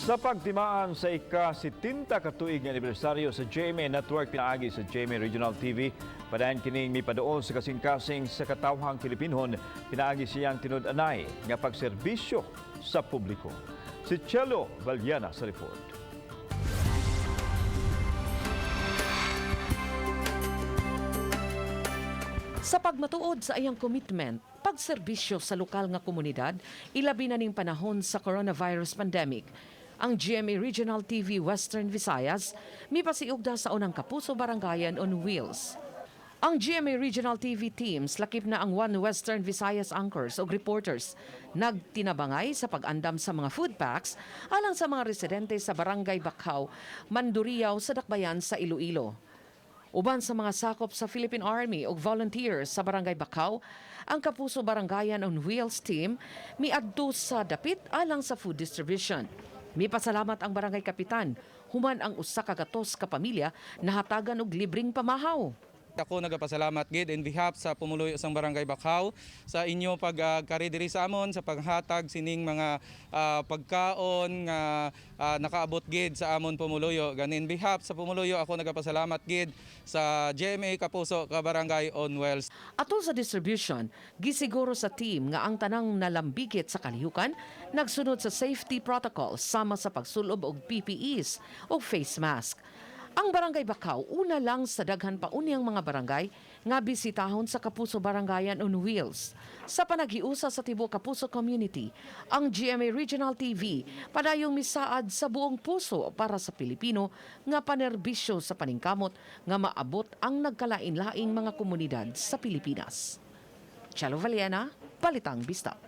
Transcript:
Sa pagtimaan sa ika-70 katuig nga anibersaryo sa GMA Network pinaagi sa GMA Regional TV, padayon kining mipadoon sa kasing-kasing sa katawhang Pilipinhon, pinaagi siyang tinud-anay nga pagserbisyo sa publiko. Si Chelo Valiana sa report. Sa pagmatuod sa iyang commitment, pagserbisyo sa lokal nga komunidad, ilabi na ning panahon sa coronavirus pandemic, ang GMA Regional TV Western Visayas mipasiugda sa unang Kapuso Barangayan on Wheels. Ang GMA Regional TV teams lakip na ang One Western Visayas anchors o reporters nagtinabangay sa pag-andam sa mga food packs alang sa mga residente sa Barangay Bakaw, Mandurriao sa Dakbayan sa Iloilo. Uban sa mga sakop sa Philippine Army o volunteers sa Barangay Bakaw, ang Kapuso Barangayan on Wheels team miadto sa dapit alang sa food distribution. Mipasalamat ang barangay kapitan, human ang usa ka gatos ka pamilya nahatagan og libreng pamahaw. Ako nagapasalamat gid in behalf sa pumuloy sang Barangay Bakaw sa inyo pagkari diri sa amon sa paghatag sining mga pagkaon nga nakaabot gid sa amon pumuluyo. Ganin behalf sa pumuluyo ako nagapasalamat gid sa GMA Kapuso Barangayan on Wheels. Atol sa distribution, gisiguro sa team nga ang tanang nalambigit sa kalihukan nagsunod sa safety protocols sama sa pagsulob og PPEs o face mask. Ang Barangay Bakaw, una lang sa daghan pa unyang mga barangay nga bisitahon sa Kapuso Barangayan on Wheels. Sa panaghiusa sa tibuok Kapuso community, ang GMA Regional TV padayong misaad sa buong puso para sa Pilipino nga panerbisyo sa paningkamot nga maabot ang nagkalain-laing mga komunidad sa Pilipinas. Chelo Valiana, Balitang Bisdak.